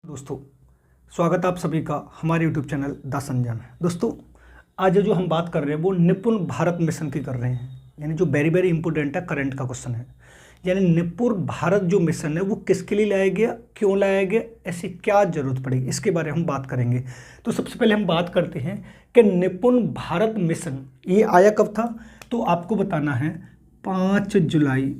दोस्तों, स्वागत है आप सभी का हमारे YouTube चैनल द संजय में। दोस्तों, आज जो हम बात कर रहे हैं वो निपुण भारत मिशन की कर रहे हैं, यानी जो वेरी वेरी इंपॉर्टेंट है, करंट का क्वेश्चन है। यानी निपुण भारत जो मिशन है वो किसके लिए लाया गया, क्यों लाया गया, ऐसी क्या जरूरत पड़ी, इसके बारे में हम बात करेंगे। तो सबसे पहले हम बात करते हैं कि निपुण भारत मिशन ये आया कब था। तो आपको बताना है 5 जुलाई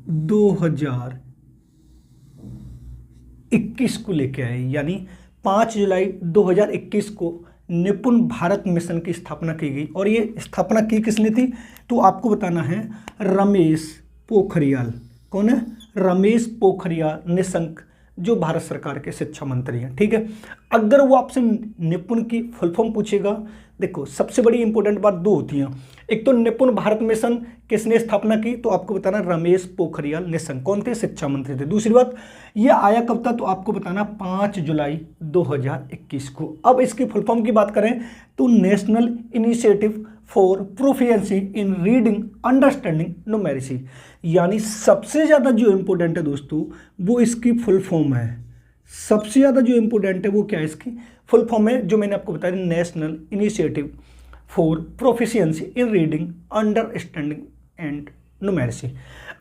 2021 को लेके आए, यानी 5 जुलाई 2021 को निपुण भारत मिशन की स्थापना की गई। और ये स्थापना की किसने थी, तो आपको बताना है रमेश पोखरियाल। कौन है? रमेश पोखरियाल निशंक, जो भारत सरकार के शिक्षा मंत्री हैं। ठीक है, अगर वो आपसे निपुण की फुल फॉर्म पूछेगा, देखो सबसे बड़ी इंपॉर्टेंट बात दो होती हैं। एक तो निपुण भारत मिशन किसने स्थापना की, तो आपको बताना रमेश पोखरियाल निशंक। कौन थे? शिक्षा मंत्री थे। दूसरी बात, ये आया कब था, तो आपको बताना 5 जुलाई 2021 को। अब इसकी फुल फॉर्म की बात करें तो national initiative for proficiency in reading understanding numeracy. यानी सबसे ज़्यादा जो इंपॉर्टेंट है दोस्तों वो इसकी फुल फॉर्म है। सबसे ज़्यादा जो इंपॉर्टेंट है वो क्या है, इसकी फुल फॉर्म है जो मैंने आपको बताया, national initiative for proficiency in reading understanding and numeracy.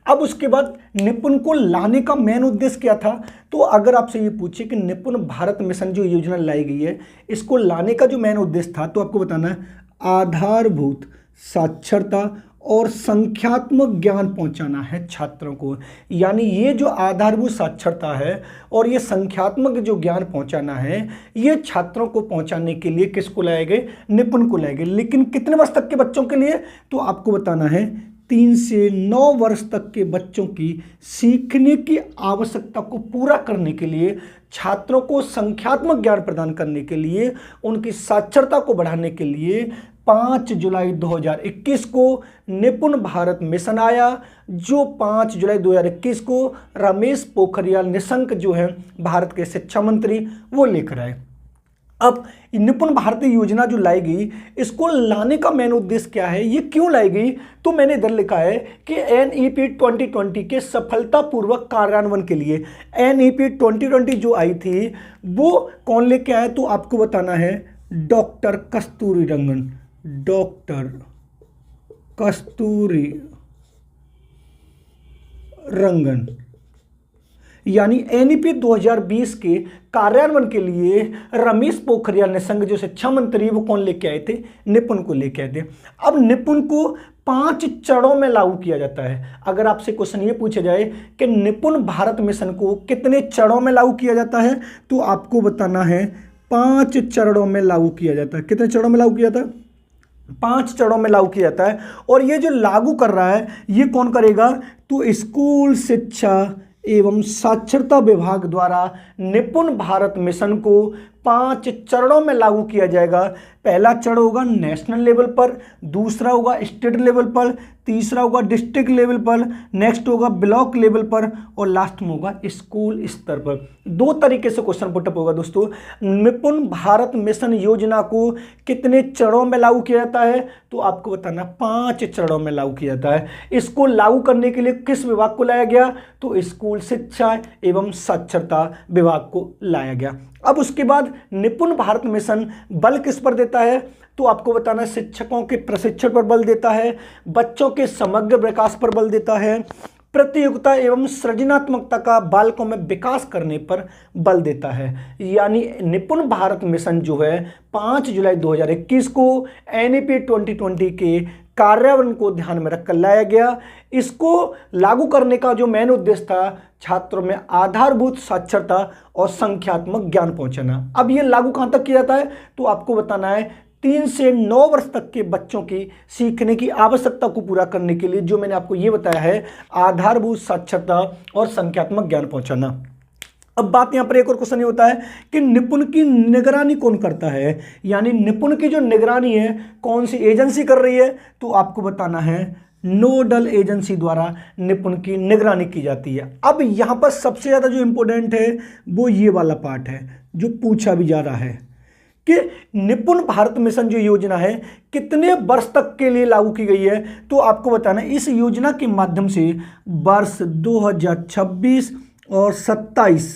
अब उसके बाद निपुण को लाने का मेन उद्देश्य क्या था, तो अगर आपसे ये पूछे कि निपुण भारत मिशन जो योजना लाई गई है इसको लाने का जो मेन उद्देश्य था, तो आपको बताना है आधारभूत साक्षरता और संख्यात्मक ज्ञान पहुंचाना है छात्रों को। यानी ये जो आधारभूत साक्षरता है और ये संख्यात्मक जो ज्ञान पहुंचाना है, ये छात्रों को पहुंचाने के लिए किसको लाए गए, निपुण को लाए गए। लेकिन कितने वर्ष तक के बच्चों के लिए, तो आपको बताना है 3 से 9 वर्ष तक के बच्चों की सीखने की आवश्यकता को पूरा करने के लिए, छात्रों को संख्यात्मक ज्ञान प्रदान करने के लिए, उनकी साक्षरता को बढ़ाने के लिए 5 जुलाई 2021 को निपुण भारत मिशन आया, जो 5 जुलाई 2021 को रमेश पोखरियाल निशंक जो है भारत के शिक्षा मंत्री वो लेकर आए। अब निपुण भारतीय योजना जो लाई गई, इसको लाने का मेन उद्देश्य क्या है, ये क्यों लाई गई, तो मैंने इधर लिखा है कि NEP 2020 के सफलतापूर्वक कार्यान्वयन के लिए। NEP 2020 जो आई थी वो कौन लेके आया, तो आपको बताना है डॉक्टर कस्तूरी रंगन। डॉक्टर कस्तूरी रंगन, यानी NEP 2020 के कार्यान्वयन के लिए रमेश पोखरियाल निशंक जो शिक्षा मंत्री वो कौन लेके आए थे, निपुण को लेके आए थे। अब निपुण को 5 चरणों में लागू किया जाता है। अगर आपसे क्वेश्चन ये पूछा जाए कि निपुण भारत मिशन को कितने चरणों में लागू किया जाता है, तो आपको बताना है 5 चरणों में लागू किया जाता है। कितने चरणों में लागू किया जाता है? 5 चरणों में लागू किया जाता है। और ये जो लागू कर रहा है ये कौन करेगा, तो स्कूल शिक्षा एवं साक्षरता विभाग द्वारा निपुण भारत मिशन को 5 चरणों में लागू किया जाएगा। पहला चरण होगा नेशनल लेवल पर, दूसरा होगा स्टेट लेवल पर, तीसरा होगा डिस्ट्रिक्ट लेवल पर, नेक्स्ट होगा ब्लॉक लेवल पर, और लास्ट में होगा स्कूल स्तर पर। 2 तरीके से क्वेश्चन पुटअप होगा दोस्तों। निपुण भारत मिशन योजना को कितने चरणों में लागू किया जाता है, तो आपको बताना 5 चरणों में लागू किया जाता है। इसको लागू करने के लिए किस विभाग को लाया गया, तो स्कूल शिक्षा एवं साक्षरता विभाग को लाया गया। अब उसके बाद निपुण भारत मिशन बल किस पर देता है, तो आपको बताना शिक्षकों के प्रशिक्षण पर बल देता है, बच्चों के समग्र विकास पर बल देता है, प्रतियोगिता एवं सृजनात्मकता का बालकों में विकास करने पर बल देता है। यानी निपुण भारत मिशन जो है 5 जुलाई 2021 को NEP 2020 के कार्यान्वयन को ध्यान में रखकर लाया गया। इसको लागू करने का जो मेन उद्देश्य था, छात्रों में आधारभूत साक्षरता और संख्यात्मक ज्ञान पहुंचाना। अब ये लागू कहां तक किया जाता है, तो आपको बताना है 3 से 9 वर्ष तक के बच्चों की सीखने की आवश्यकता को पूरा करने के लिए, जो मैंने आपको ये बताया है, आधारभूत साक्षरता और संख्यात्मक ज्ञान पहुंचाना। अब बात यहाँ पर एक और क्वेश्चन ये होता है कि निपुण की निगरानी कौन करता है, यानी निपुण की जो निगरानी है कौन सी एजेंसी कर रही है, तो आपको बताना है नोडल एजेंसी द्वारा निपुण की निगरानी की जाती है। अब यहाँ पर सबसे ज़्यादा जो इंपॉर्टेंट है वो ये वाला पार्ट है जो पूछा भी जा रहा है कि निपुण भारत मिशन जो योजना है कितने वर्ष तक के लिए लागू की गई है, तो आपको बताना इस योजना के माध्यम से वर्ष 2026 और 27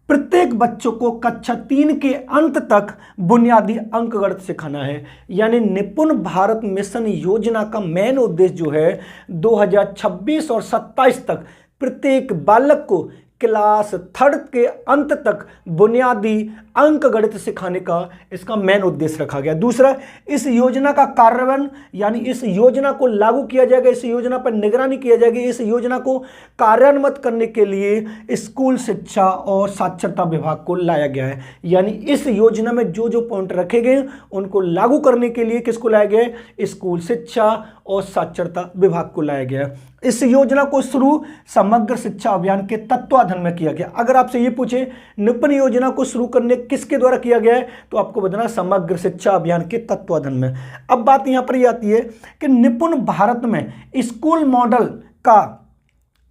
प्रत्येक बच्चों को कक्षा 3 के अंत तक बुनियादी अंकगणित सिखाना है। यानी निपुण भारत मिशन योजना का मेन उद्देश्य जो है 2026 और 27 तक प्रत्येक बालक को क्लास 3 के अंत तक बुनियादी अंकगणित सिखाने का इसका मेन उद्देश्य रखा गया। दूसरा, इस योजना का कार्यान्वयन यानी इस योजना को लागू किया जाएगा, इस योजना पर निगरानी किया जाएगी। इस योजना को कार्यान्वित करने के लिए स्कूल शिक्षा और साक्षरता विभाग को लाया गया है। यानी इस योजना में जो जो पॉइंट रखे गए उनको लागू करने के लिए किसको लाया गया है? स्कूल शिक्षा और साक्षरता विभाग को लाया गया है। इस योजना को शुरू समग्र शिक्षा अभियान के तत्वाधान में किया गया। अगर आपसे ये पूछे निपुण योजना को शुरू करने किसके द्वारा किया गया है, तो आपको बताना समग्र शिक्षा अभियान के तत्वाधान में। अब बात यहां पर ये आती है कि निपुण भारत में स्कूल मॉडल का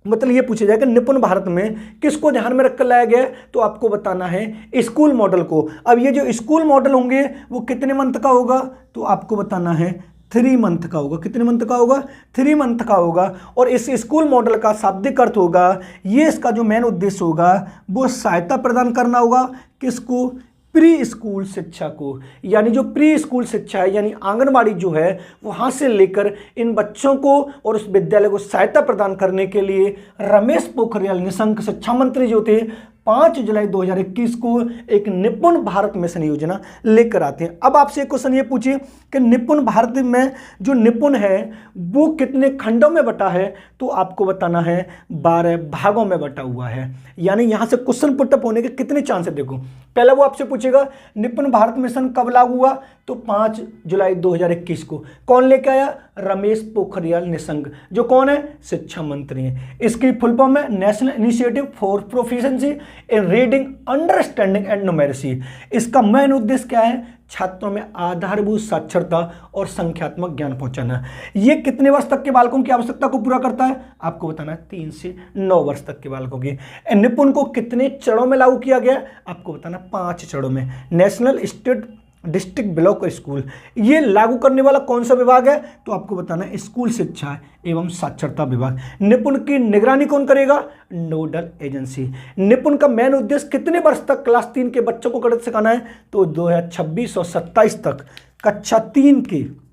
मतलब ये पूछा जाएगा निपुण भारत में किसको ध्यान में रखकर लाया गया है, तो आपको बताना है स्कूल मॉडल को। अब ये जो स्कूल मॉडल होंगे वो कितने मंथ का होगा, तो आपको बताना है 3 मंथ का होगा। कितने मंथ का होगा? 3 मंथ का होगा। और इस स्कूल मॉडल का शाब्दिक अर्थ होगा, ये इसका जो मेन उद्देश्य होगा वो सहायता प्रदान करना होगा किसको? प्री स्कूल शिक्षा को। यानी जो प्री स्कूल शिक्षा है यानी आंगनबाड़ी जो है वहाँ से लेकर इन बच्चों को और उस विद्यालय को सहायता प्रदान करने के लिए रमेश पोखरियाल निशंक शिक्षा मंत्री जो थे 5 जुलाई 2021 को एक निपुण भारत मिशन योजना लेकर आते हैं। अब आपसे एक क्वेश्चन ये पूछिए कि निपुण भारत में जो निपुण है वो कितने खंडों में बटा है, तो आपको बताना है 12 भागों में बटा हुआ है। यानी यहां से क्वेश्चन पुटअप होने के कितने चांस है? देखो, पहला वो आपसे पूछेगा निपुण भारत मिशन कब लागू हुआ, तो 5 जुलाई 2021 को। कौन लेके आया? रमेश पोखरियाल निशंक, जो कौन है? शिक्षा मंत्री हैं। इसकी फुल फॉर्म है national initiative for proficiency in reading, understanding and numeracy. इसका मेन उद्देश्य क्या है? छात्रों में आधारभूत साक्षरता और संख्यात्मक ज्ञान पहुंचाना। ये कितने वर्ष तक के बालकों की आवश्यकता को पूरा करता है? आपको बताना है 3 से 9 वर्ष तक के बालकों की। निपुण को कितने चरणों में लागू किया गया? आपको बताना 5 चरणों में। नेशनल, स्टेट, डिस्ट्रिक्ट, ब्लॉक और स्कूल। ये लागू करने वाला कौन सा विभाग है? तो आपको बताना है स्कूल शिक्षा एवं साक्षरता विभाग। निपुण की निगरानी कौन करेगा? Nodal agency. निपुण का मेन उद्देश्य कितने वर्ष तक क्लास 3 के बच्चों को गणित सिखाना है? तो 2026 और 27 तक कक्षा 3 के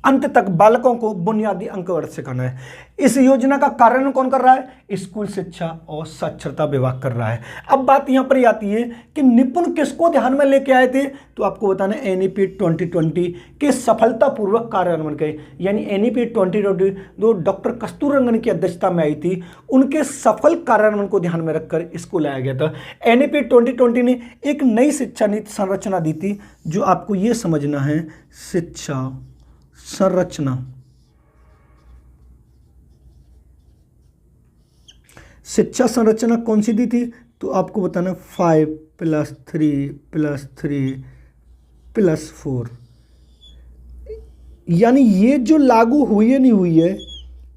अंत तक बालकों को बुनियादी अंकगणित सिखाना है। इस योजना का कार्यान्वयन कौन कर रहा है? स्कूल शिक्षा और साक्षरता विभाग कर रहा है। अब बात यहां पर आती है कि निपुण किसको ध्यान में लेके आए थे, तो आपको बताना है NEP 2020 के सफलतापूर्वक कार्यान्वयन के। यानी NEP 2020 जो डॉक्टर कस्तूररंगन की अध्यक्षता में आई थी, उनके सफल कार्यान्वयन को ध्यान में रखकर इसको लाया गया था। NEP 2020 ने एक नई शिक्षा नीति संरचना दी थी, जो आपको ये समझना है शिक्षा संरचना। शिक्षा संरचना कौन सी दी थी, तो आपको बताना 5+3+3+4। यानी ये जो लागू हुई है नहीं हुई है,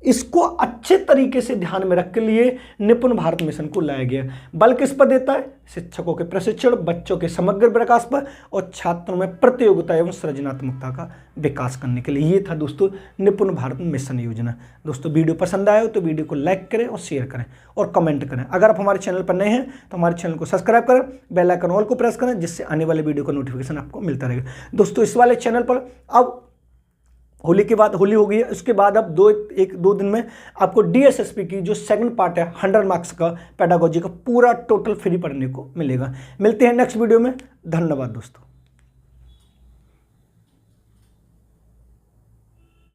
इसको अच्छे तरीके से ध्यान में रख के लिए निपुण भारत मिशन को लाया गया। बल किस पर देता है? शिक्षकों के प्रशिक्षण, बच्चों के समग्र विकास पर और छात्रों में प्रतियोगिता एवं सृजनात्मकता का विकास करने के लिए। ये था दोस्तों निपुण भारत मिशन योजना। दोस्तों वीडियो पसंद आया हो तो वीडियो को लाइक करें और शेयर करें और कमेंट करें। अगर आप हमारे चैनल पर नए हैं तो हमारे चैनल को सब्सक्राइब करें, बेल आइकन ऑल को प्रेस करें, जिससे आने वाले वीडियो का नोटिफिकेशन आपको मिलता रहेगा। दोस्तों इस वाले चैनल पर अब होली के बाद होली हो गई है, उसके बाद अब 2 दिन में आपको DSSP की जो सेकंड पार्ट है 100 मार्क्स का पेडागोजी का पूरा टोटल फ्री पढ़ने को मिलेगा। मिलते हैं नेक्स्ट वीडियो में। धन्यवाद दोस्तों।